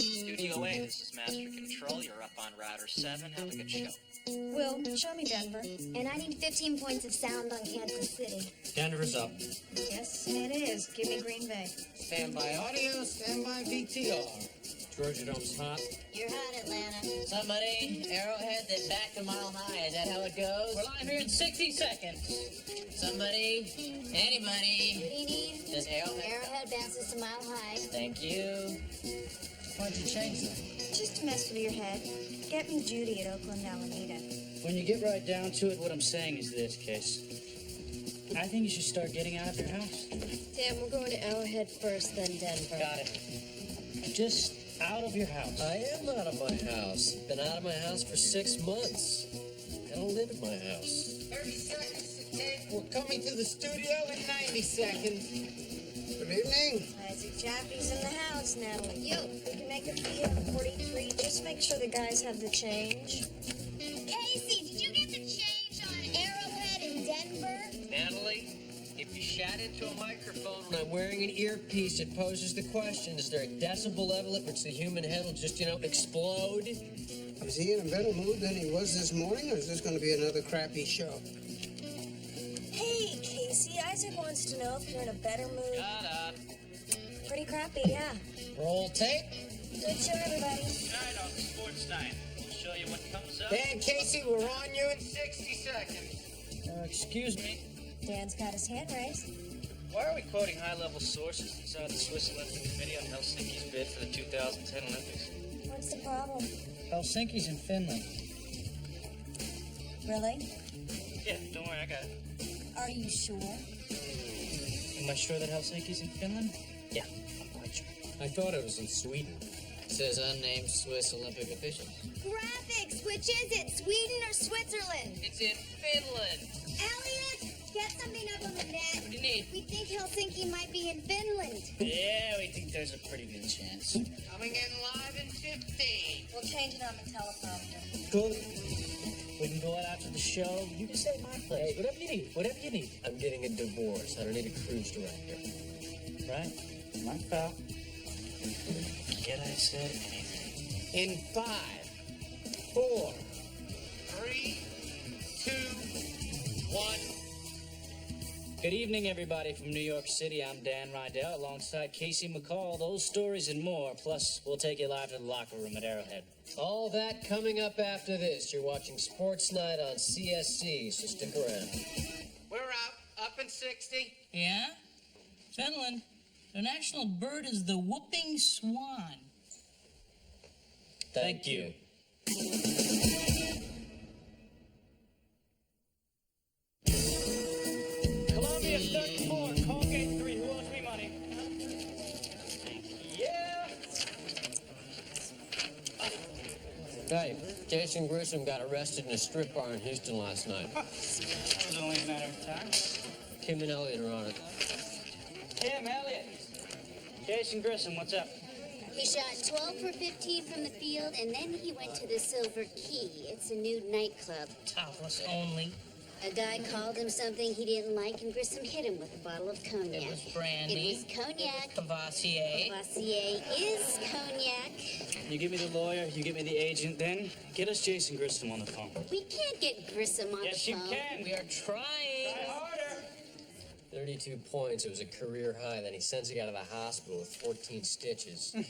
Studio A, this is Master Control. You're up on router 7. Have a good show. Will, show me Denver. And I need 15 points of sound on Kansas City. Denver's up. Yes, it is. Give me Green Bay. Standby audio, standby VTR. Georgia Dome's hot. You're hot, Atlanta. Somebody, Arrowhead, that back to Mile High. Is that how it goes? We're live here in 60 seconds. Somebody, anybody. What do you need? Does Arrowhead? Arrowhead bounces to Mile High. Thank you. Why'd you change that? Just to mess with your head. Get me Judy at Oakland Alameda. When you get right down to it, what I'm saying is this, Case. I think you should start getting out of your house. Tim, we're going to Arrowhead first, then Denver. Got it. Just out of your house. I am out of my house. Been out of my house for 6 months. I don't live in my house. 30 seconds to tape. We're coming to the studio in 90 seconds. Good evening. Isaac Jaffe's in the house now. Yo, we can make it for you on 43. Just make sure the guys have the change. Casey, did you get the change on Arrowhead in Denver? Natalie, if you shout into a microphone when I'm wearing an earpiece, it poses the question, is there a decibel level at which the human head will just, explode? Is he in a better mood than he was this morning, or is this going to be another crappy show? Hey, Casey, Isaac wants to know if you're in a better mood. Shut up. Pretty crappy, yeah. Roll tape. Good show, everybody. Tonight on Sports Night, we'll show you what comes up. Dan Casey, we're on you in 60 seconds. Excuse me. Dan's got his hand raised. Why are we quoting high-level sources inside the Swiss Olympic Committee on Helsinki's bid for the 2010 Olympics? What's the problem? Helsinki's in Finland. Really? Yeah, don't worry, I got it. Are you sure? Am I sure that Helsinki's in Finland? Yeah, I'm quite sure. I thought it was in Sweden. It says unnamed Swiss Olympic officials. Graphics, which is it, Sweden or Switzerland? It's in Finland. Elliot, get something up on the net. What do you need? We think Helsinki might be in Finland. Yeah, we think there's a pretty good chance. Coming in live in 15. We'll change it on the teleprompter. Cool. We can go out after the show. You can stay at my place. Whatever you need. Whatever you need. I'm getting a divorce. I don't need a cruise director. Right? My pal. Forget I said anything. In 5, 4, 3, 2, 1. Good evening, everybody from New York City. I'm Dan Rydell alongside Casey McCall. Those stories and more. Plus, we'll take you live to the locker room at Arrowhead. All that coming up after this. You're watching Sports Night on CSC, so stick around. We're up in 60. Yeah? Finland, the national bird is the whooping swan. Thank you. Columbia 34, Colgate 3. Who owes me money? Yeah. Hey, Jason Grissom got arrested in a strip bar in Houston last night. That was only a matter of time. Kim and Elliot are on it. Tim, Elliot. Jason Grissom, what's up? He shot 12 for 15 from the field, and then he went to the Silver Key. It's a nude nightclub. Topless only. A guy called him something he didn't like, and Grissom hit him with a bottle of cognac. It was brandy. It was cognac. Cavassier. Cavassier is cognac. You give me the lawyer, you give me the agent, then get us Jason Grissom on the phone. We can't get Grissom on Yes, the you phone. can. We are trying. 32 points. It was a career high. Then he sends a guy to the hospital with 14 stitches. Can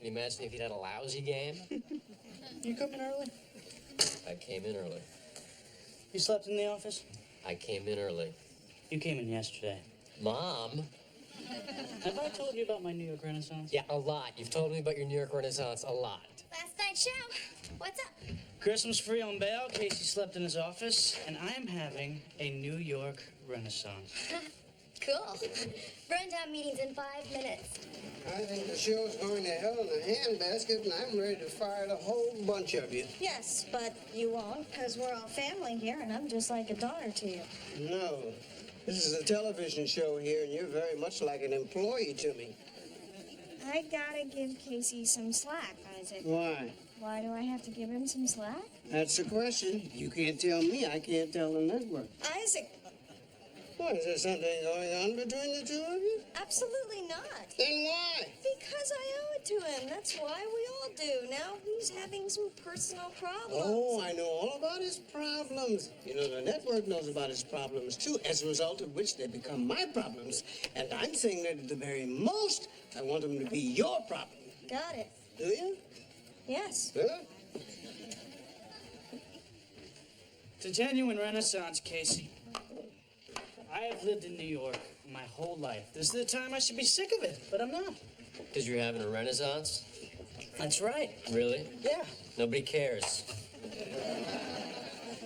you imagine if he'd had a lousy game? You coming early? I came in early. You slept in the office? I came in early. You came in yesterday. Mom? Have I told you about my New York Renaissance? Yeah, a lot. You've told me about your New York Renaissance a lot. Last night's show. What's up? Grissom's free on bail. Casey slept in his office, and I'm having a New York Renaissance. Cool. Rundown meeting's in 5 minutes. I think the show's going to hell in a handbasket, and I'm ready to fire the whole bunch of you. Yes, but you won't, because we're all family here, and I'm just like a daughter to you. No. This is a television show here, and you're very much like an employee to me. I gotta give Casey some slack, Isaac. Why? Why do I have to give him some slack? That's the question. You can't tell me. I can't tell the network. Isaac, What, is there something going on between the two of you? Absolutely not. Then why? Because I owe it to him. That's why we all do. Now he's having some personal problems. Oh, I know all about his problems. You know, the network knows about his problems, too, as a result of which they become my problems. And I'm saying that at the very most, I want them to be your problem. Got it. Do you? Yes. Huh? It's a genuine renaissance, Casey. I have lived in New York my whole life. This is the time I should be sick of it, but I'm not. Because you're having a renaissance? That's right. Really? Yeah. Nobody cares.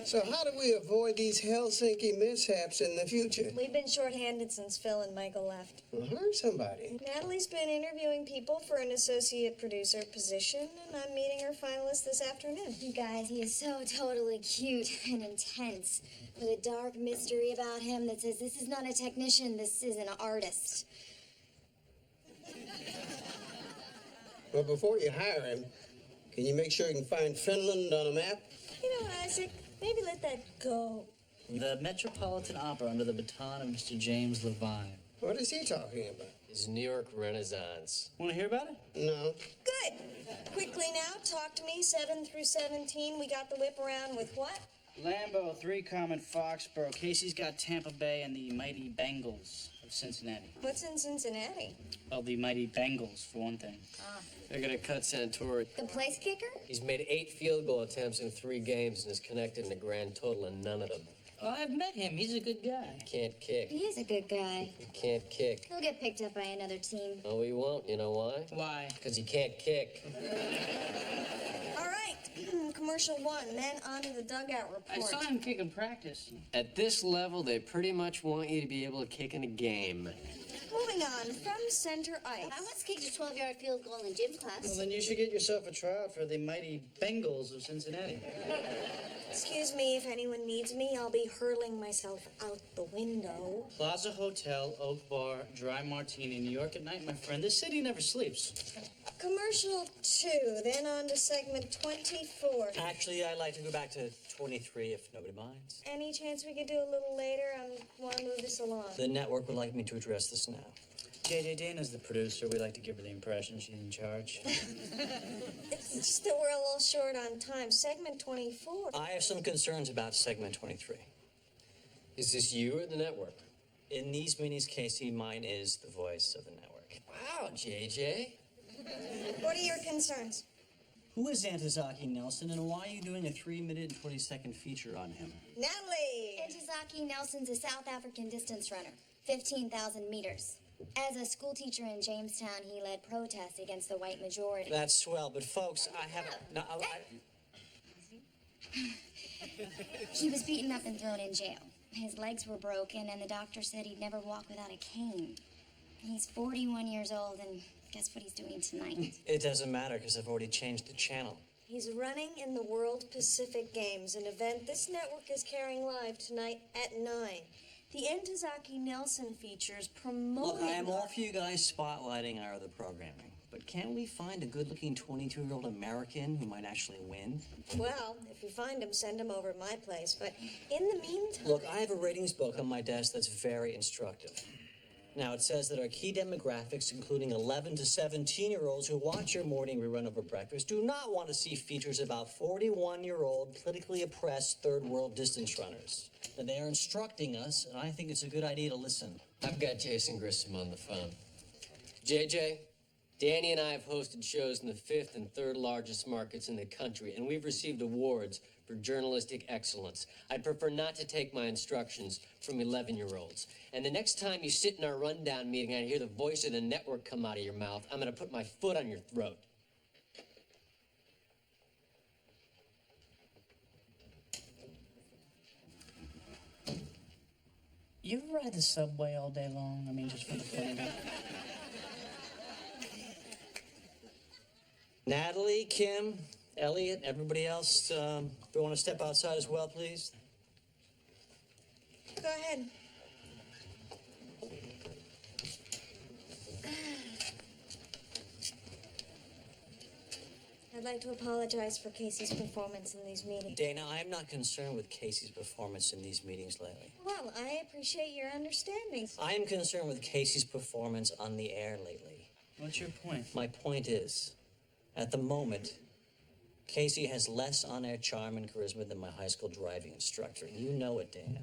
So how do we avoid these Helsinki mishaps in the future? We've been shorthanded since Phil and Michael left. Well, hire somebody. Natalie's been interviewing people for an associate producer position, and I'm meeting her finalist this afternoon. You guys, he is so totally cute and intense, with a dark mystery about him that says this is not a technician, this is an artist. Well, before you hire him, can you make sure you can find Finland on a map? You know, Isaac, maybe let that go. The Metropolitan Opera under the baton of Mr. James Levine. What is he talking about? His New York Renaissance. Want to hear about it? No. Good. Quickly now, talk to me. 7 through 17. We got the whip around with what? Lambeau, 3 Common, Foxborough. Casey's got Tampa Bay and the mighty Bengals of Cincinnati. What's in Cincinnati? Well, the mighty Bengals, for one thing. They're going to cut Santori. The place kicker? He's made 8 field goal attempts in 3 games and is connected in a grand total in none of them. Well, I've met him. He's a good guy. Can't kick. He is a good guy. He can't kick. He'll get picked up by another team. No, he won't. You know why? Why? Because he can't kick. All right. Commercial 1. Men onto the dugout report. I saw him kick in practice. At this level, they pretty much want you to be able to kick in a game. Moving on. From center ice. I once kicked a 12-yard field goal in gym class. Well, then you should get yourself a tryout for the mighty Bengals of Cincinnati. Excuse me, if anyone needs me, I'll be hurling myself out the window. Plaza Hotel, Oak Bar, Dry Martini, New York at night, my friend. This city never sleeps. Commercial 2. Then on to segment 24. Actually, I'd like to go back to 23 if nobody minds. Any chance we could do a little later? I want to move this along. The network would like me to address this now. JJ Dana's the producer. We like to give her the impression she's in charge. It's just that we're a little short on time. Segment 24. I have some concerns about segment 23. Is this you or the network? In these meetings, Casey, mine is the voice of the network. Wow, JJ. What are your concerns? Who is Antizaki Nelson, and why are you doing a 3-minute and 20-second feature on him? Natalie! Antizaki Nelson's a South African distance runner, 15,000 meters. As a school teacher in Jamestown, he led protests against the white majority. That's swell, but folks, I haven't... No, He was beaten up and thrown in jail. His legs were broken, and the doctor said he'd never walk without a cane. He's 41 years old, and guess what he's doing tonight? It doesn't matter, because I've already changed the channel. He's running in the World Pacific Games, an event this network is carrying live tonight at 9. The Antizaki Nelson features promoting... Look, I am all for you guys spotlighting our other programming, but can't we find a good-looking 22-year-old American who might actually win? Well, if you find him, send him over to my place. But in the meantime... Look, I have a ratings book on my desk that's very instructive. Now, it says that our key demographics, including 11 to 17-year-olds who watch your morning rerun over breakfast, do not want to see features about 41-year-old, politically oppressed third-world distance runners. Now, they are instructing us, and I think it's a good idea to listen. I've got Jason Grissom on the phone. JJ, Danny and I have hosted shows in the 5th and 3rd largest markets in the country, and we've received awards for journalistic excellence. I'd prefer not to take my instructions from 11-year-olds. And the next time you sit in our rundown meeting and I hear the voice of the network come out of your mouth, I'm going to put my foot on your throat. You ever ride the subway all day long? I mean, just for the fun of it. Natalie, Kim, Elliot, everybody else, we want to step outside as well, please? Go ahead. Now, I'd like to apologize for Casey's performance in these meetings. Dana, I am not concerned with Casey's performance in these meetings lately. Well, I appreciate your understanding. I am concerned with Casey's performance on the air lately. What's your point? My point is, at the moment, Casey has less on-air charm and charisma than my high school driving instructor. You know it, Dana.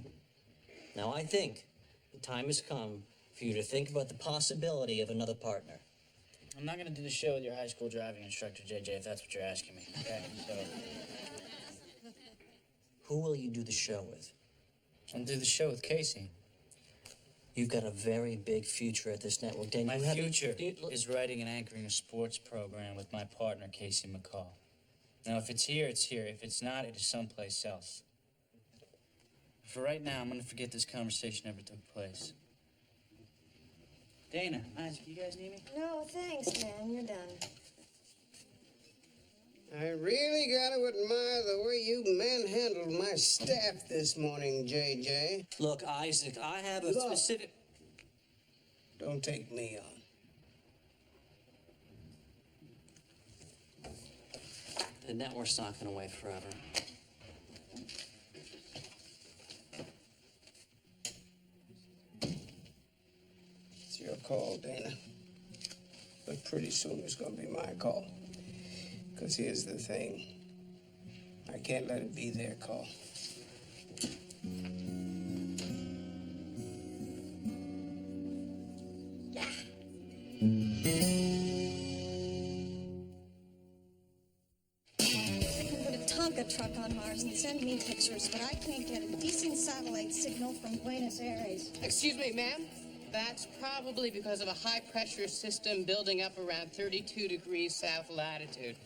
Now, I think the time has come for you to think about the possibility of another partner. I'm not gonna do the show with your high school driving instructor, JJ, if that's what you're asking me. Okay, so Who will you do the show with? I'll do the show with Casey. You've got a very big future at this network, Dana. My You have- future you- look- is writing and anchoring a sports program with my partner, Casey McCall. Now, if it's here, it's here. If it's not, it is someplace else. For right now, I'm gonna forget this conversation ever took place. Dana, Isaac, you guys need me? No, thanks, man. You're done. I really gotta admire the way you manhandled my staff this morning, JJ. Look, Isaac, I have a Look. specific... Don't take me on. The network's not going to wait forever. It's your call, Dana. But pretty soon it's gonna be my call. Because here's the thing. I can't let it be their call. They can put a Tonka truck on Mars and send me pictures, but I can't get a decent satellite signal from Buenos Aires. Excuse me, ma'am. That's probably because of a high-pressure system building up around 32 degrees south latitude.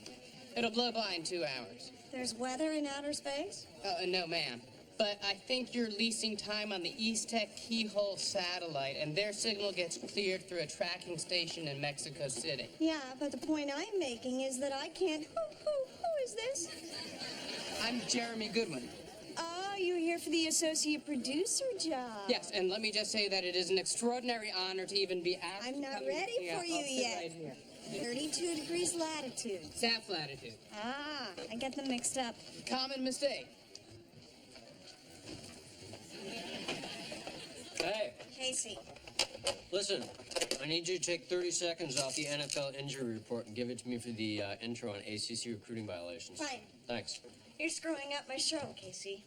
It'll blow by in 2 hours. There's weather in outer space? No, ma'am. But I think you're leasing time on the East Tech Keyhole satellite, and their signal gets cleared through a tracking station in Mexico City. Yeah, but the point I'm making is that I can't... Who is this? I'm Jeremy Goodwin. Oh, you're here for the associate producer job. Yes, and let me just say that it is an extraordinary honor to even be asked. I'm to not come ready here. for you I'll sit yet. right here. 32 degrees latitude. South latitude. Ah, I get them mixed up. Common mistake. Hey, Casey. listen, I need you to take 30 seconds off the NFL injury report and give it to me for the intro on ACC recruiting violations. Fine. Thanks. You're screwing up my show, Casey.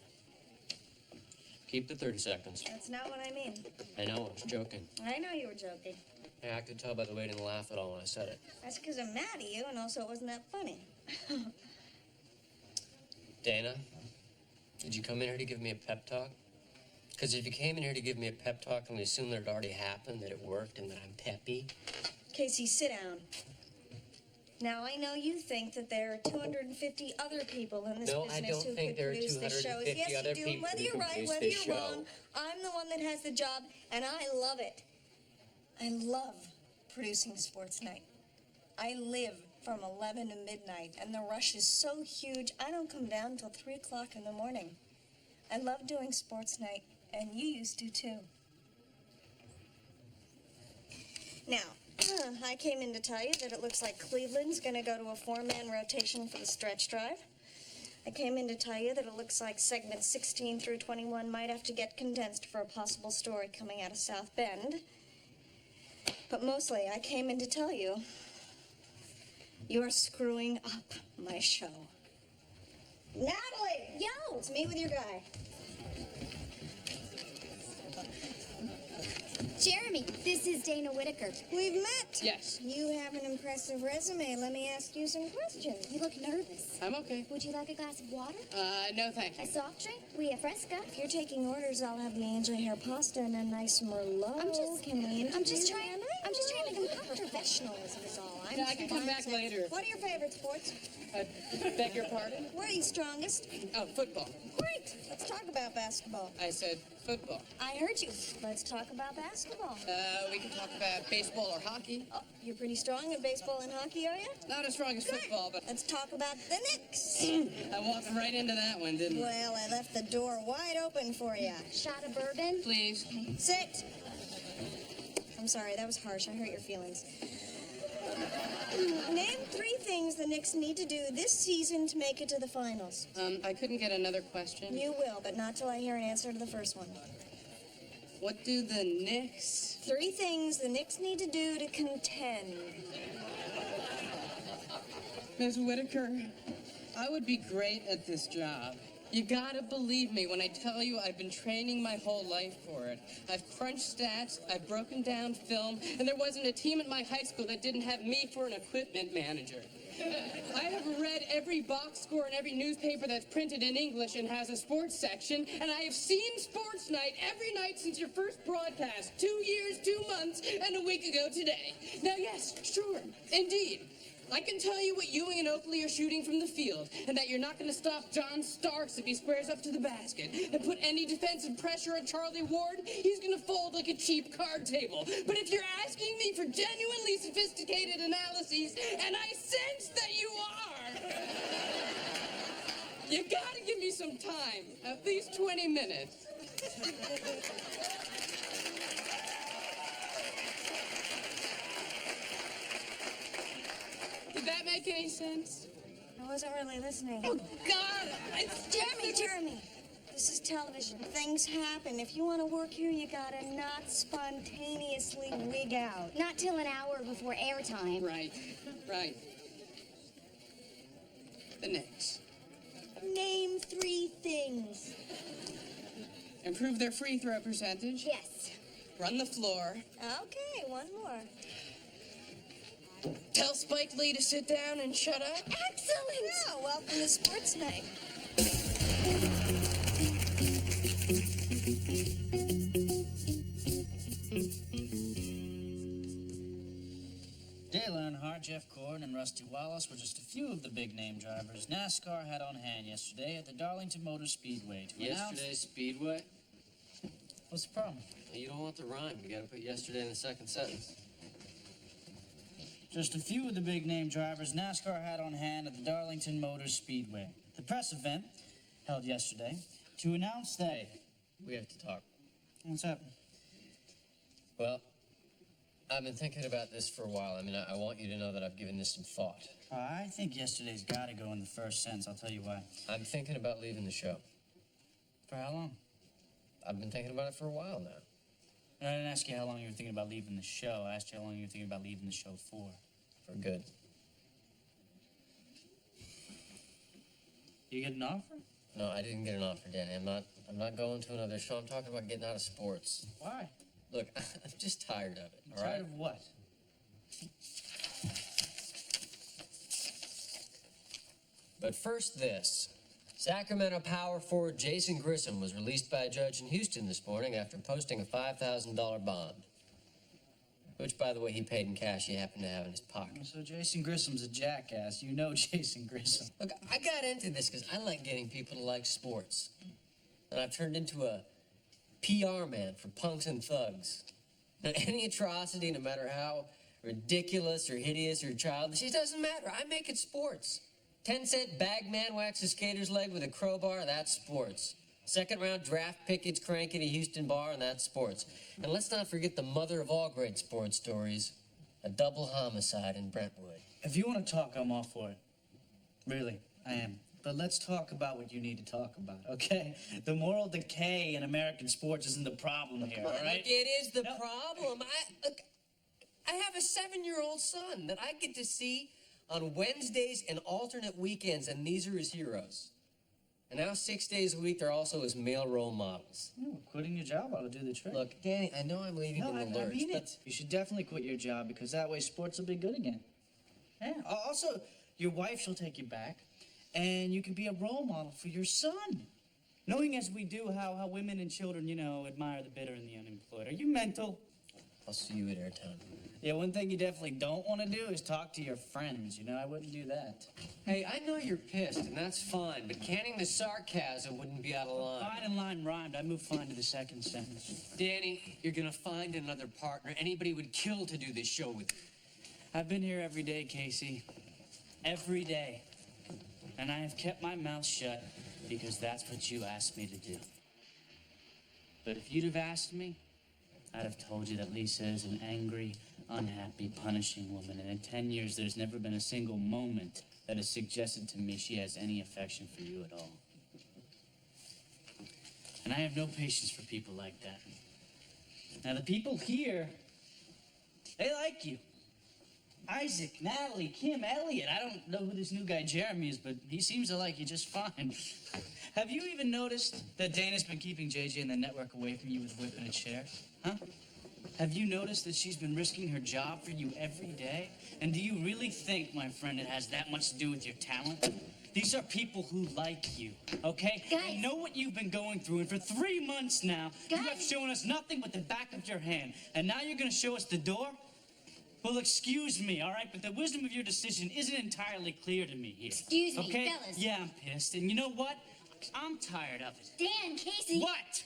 Keep the 30 seconds. That's not what I mean. I know, I was joking. I know you were joking. Hey, I could tell by the way I didn't laugh at all when I said it. That's because I'm mad at you, and also it wasn't that funny. Dana, did you come in here to give me a pep talk? Because if you came in here to give me a pep talk and we assume that it already happened, that it worked, and that I'm peppy, Casey, sit down. Now, I know you think that there are 250 other people in this No, I business don't who think could there are produce this show. 250 Yes, other you do. people Whether who you're can right, produce whether this you're show. wrong, I'm the one that has the job, and I love it. I love producing Sports Night. I live from 11 to midnight, and the rush is so huge, I don't come down until 3 o'clock in the morning. I love doing Sports Night, and you used to too. Now, I came in to tell you that it looks like Cleveland's going to go to a 4-man rotation for the stretch drive. I came in to tell you that it looks like segments 16 through 21 might have to get condensed for a possible story coming out of South Bend. But mostly, I came in to tell you you're screwing up my show. Natalie! Yo! It's me with your guy. Jeremy, this is Dana Whitaker. We've met. Yes. You have an impressive resume. Let me ask you some questions. You look nervous. I'm okay. Would you like a glass of water? No thank A you. soft drink? We have fresca. If you're taking orders, I'll have the angel hair pasta and a nice Merlot. Can we I'm just interview trying them? to become Professionalism is all I'm Yeah, I can come back later. What are your favorite sports? Beg your pardon? Where are you strongest? Oh, football. Great. Let's talk about basketball. I said football. I heard you. Let's talk about basketball. We can talk about baseball or hockey. Oh, you're pretty strong in baseball and hockey, are you? Not as strong as Good. football, but Let's talk about the Knicks. I walked right into that one, didn't I? Well, I left the door wide open for you. Shot of bourbon? Please. Sit. I'm sorry, that was harsh. I hurt your feelings. Name 3 things the Knicks need to do this season to make it to the finals. I couldn't get another question. You will, but not till I hear an answer to the first one. What do the Knicks? 3 things the Knicks need to do to contend. Miss Whitaker, I would be great at this job. You gotta believe me when I tell you I've been training my whole life for it. I've crunched stats, I've broken down film, and there wasn't a team at my high school that didn't have me for an equipment manager. I have read every box score in every newspaper that's printed in English and has a sports section, and I have seen Sports Night every night since your first broadcast, 2 years, 2 months, and a week ago today. Now, yes, sure, indeed. I can tell you what Ewing and Oakley are shooting from the field, and that you're not going to stop John Starks if he squares up to the basket. And put any defensive pressure on Charlie Ward, he's going to fold like a cheap card table. But if you're asking me for genuinely sophisticated analyses, and I sense that you are, you got to give me some time, at least 20 minutes. Did that make any sense? I wasn't really listening. Oh, God! It's Jeremy, this is television. Things happen. If you want to work here, you gotta not spontaneously wig out. Not till an hour before airtime. Right, right. The Knicks. Name 3 things. Improve their free throw percentage. Yes. Run the floor. Okay, one more. Tell Spike Lee to sit down and shut up. Excellent! Now, welcome to Sports Night. Dale Earnhardt, Jeff Gordon, and Rusty Wallace were just a few of the big-name drivers NASCAR had on hand yesterday at the Darlington Motor Speedway to announce... Yesterday's Speedway? What's the problem? You don't want the rhyme. You gotta put yesterday in the second sentence. Just a few of the big-name drivers NASCAR had on hand at the Darlington Motor Speedway. The press event, held yesterday, to announce that... Hey, we have to talk. What's happening? Well, I've been thinking about this for a while. I mean, I want you to know that I've given this some thought. I think yesterday's got to go in the first sentence. I'll tell you why. I'm thinking about leaving the show. For how long? I've been thinking about it for a while now. I didn't ask you how long you were thinking about leaving the show. I asked you how long you were thinking about leaving the show for. For good. You get an offer? No, I didn't get an offer, Danny. I'm not going to another show. I'm talking about getting out of sports. Why? Look, I'm just tired of it, all Tired right? of what? But first, this. Sacramento power forward Jason Grissom was released by a judge in Houston this morning after posting a $5,000 bond. Which, by the way, he paid in cash he happened to have in his pocket. So Jason Grissom's a jackass. You know Jason Grissom. Look, I got into this because I like getting people to like sports. And I've turned into a PR man for punks and thugs. Now, any atrocity, no matter how ridiculous or hideous or childish, it doesn't matter. I make it sports. 10-cent bag man whacks a skater's leg with a crowbar, that's sports. Second-round draft pick gets cranky at a Houston bar, and that's sports. And let's not forget the mother of all great sports stories, a double homicide in Brentwood. If you want to talk, I'm all for it. Really, I am. But let's talk about what you need to talk about, okay? The moral decay in American sports isn't the problem here, all right? Look, it is the problem. I have a 7-year-old son that I get to see on Wednesdays and alternate weekends, and these are his heroes. And now 6 days a week, they're also his male role models. No, quitting your job ought to do the trick. Look, Danny, I know I'm leaving no, in the I lurch, mean but it. You should definitely quit your job because that way sports will be good again. Yeah. Also, your wife shall take you back, and you can be a role model for your son. Knowing as we do how women and children, admire the bitter and the unemployed. Are you mental? I'll see you at Airtown. Yeah, one thing you definitely don't want to do is talk to your friends. I wouldn't do that. Hey, I know you're pissed, and that's fine, but canning the sarcasm wouldn't be out of line. Fine and line rhymed. I moved fine to the second sentence. Danny, you're gonna find another partner. Anybody would kill to do this show with you. I've been here every day, Casey. Every day. And I have kept my mouth shut because that's what you asked me to do. But if you'd have asked me, I'd have told you that Lisa is an angry, unhappy, punishing woman, and in 10 years there's never been a single moment that has suggested to me she has any affection for you at all. And I have no patience for people like that. Now, the people here, they like you. Isaac, Natalie, Kim, Elliot. I don't know who this new guy Jeremy is, but he seems to like you just fine. Have you even noticed that Dana's been keeping JJ and the network away from you with whip and a chair? Huh? Have you noticed that she's been risking her job for you every day? And do you really think, my friend, it has that much to do with your talent? These are people who like you, okay? Guys. I know what you've been going through, and for 3 months now, you have shown us nothing but the back of your hand. And now you're gonna show us the door? Well, excuse me, all right? But the wisdom of your decision isn't entirely clear to me here. Excuse me, okay? fellas. Yeah, I'm pissed. And you know what? I'm tired of it. Dan, Casey. What?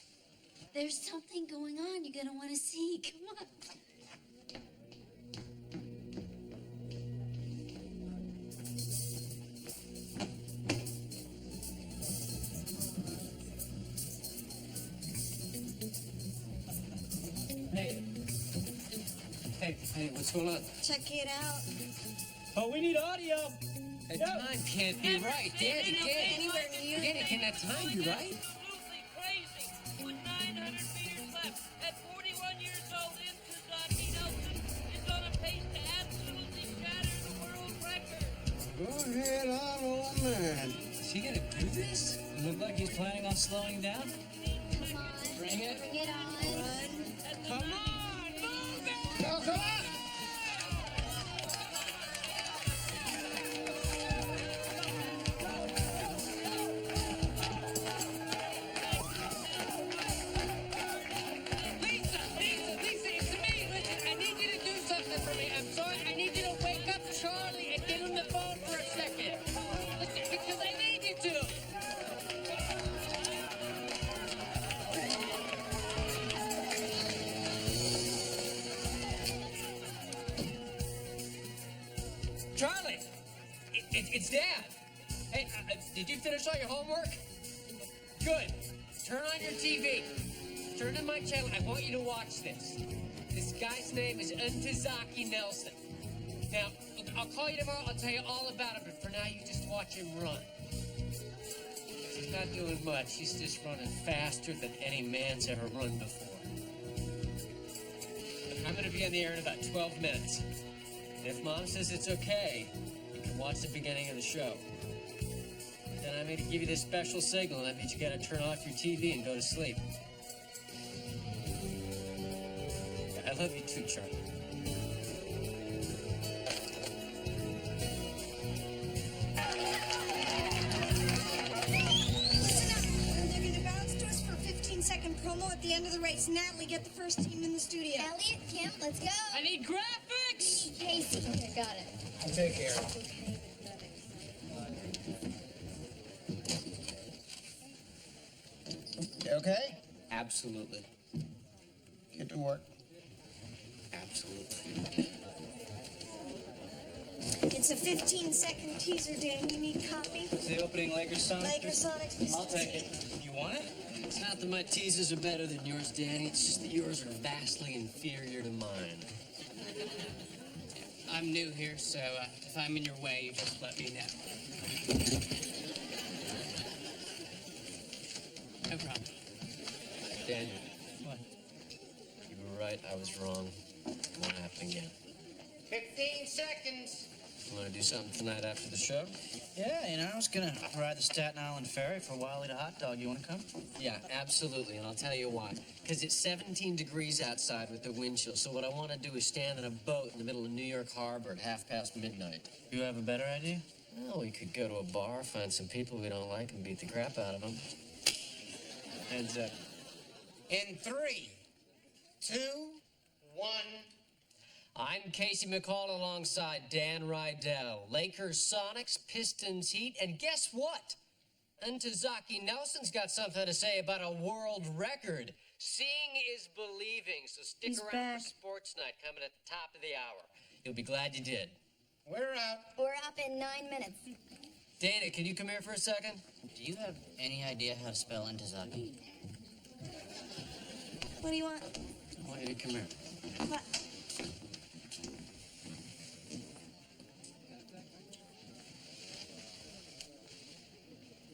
There's something going on you're gonna want to see. Come on. Hey, what's going on? Check it out. Oh, we need audio. That time can't be right. Danny, can that time be right? Absolutely crazy. With 900 meters left, at 41 years old, Intozaki Nelson is on a pace to absolutely shatter the world record. Go ahead, on, old man. Is he gonna do this? It look like he's planning on slowing down. Come on. Bring it. Bring it on. Come on, move it! Oh, come on! Lisa, it's me. Listen, I need you to do something for me. I'm sorry. I need you to wake up Charlie and get on the phone for a second. Listen, because I need you to. Charlie! It's Dad! Hey, did you finish all your homework? Good. Turn on your TV. Turn to my channel. I want you to watch this. This guy's name is Ntozaki Nelson. Now, I'll call you tomorrow. I'll tell you all about it, but for now, you just watch him run. He's not doing much. He's just running faster than any man's ever run before. I'm going to be on the air in about 12 minutes. If Mom says it's okay, you can watch the beginning of the show. Then I made to give you this special signal, and that means you gotta turn off your TV and go to sleep. I love you too, Charlie. Listen up. They're going to bounce to us for a 15-second promo at the end of the race. Natalie, get the first team in the studio. Elliot, Kim, let's go. I need graphics. Casey. Okay, got it. I'll take care. You okay? Absolutely. Get to work. Absolutely. It's a 15-second teaser, Dan. You need copy? Is the opening Lakers song? Lakers Sonics. I'll take it. You want it? It's not that my teasers are better than yours, Danny. It's just that yours are vastly inferior to mine. I'm new here, so if I'm in your way, you just let me know. No problem. Daniel, What? you were right. I was wrong. It won't happen again. 15 seconds. You want to do something tonight after the show? Yeah, you know, I was gonna ride the Staten Island Ferry for a while, eat a hot dog. You wanna come? Yeah, absolutely, and I'll tell you why. Because it's 17 degrees outside with the wind chill, so what I want to do is stand in a boat in the middle of New York Harbor at midnight. You have a better idea? Well, we could go to a bar, find some people we don't like, and beat the crap out of them. Heads up. In 3, 2, 1. I'm Casey McCall alongside Dan Rydell. Lakers Sonics, Pistons Heat, and guess what? Ntozaki Nelson's got something to say about a world record. Seeing is believing, so stick He's around back. for Sports Night coming at the top of the hour. You'll be glad you did. We're out. We're up in 9 minutes. Dana, can you come here for a second? Do you have any idea how to spell Ntozaki? What do you want? I want Hey, come here. What?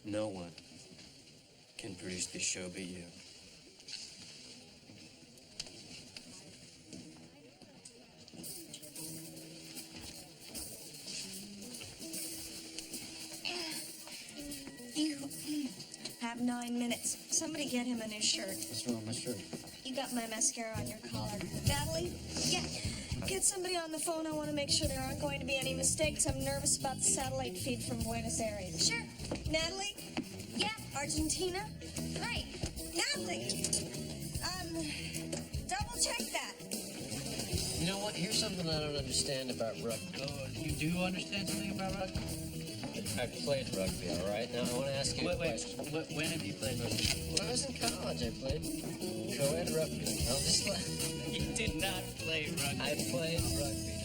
No one can produce this show but you. You have 9 minutes. Somebody get him a new shirt. What's wrong with my shirt? You got my mascara on your collar. Natalie? Yeah. Get somebody on the phone. I want to make sure there aren't going to be any mistakes. I'm nervous about the satellite feed from Buenos Aires. Sure. Natalie? Yeah. Argentina? Right. Natalie! Double check that. You know what? Here's something I don't understand about rugby. Oh, you do understand something about rugby? I played rugby, all right? Now, I want to ask you a question. When have you played rugby? When I was in college, I played co-ed rugby. I'll just let... You did not play rugby. I played rugby.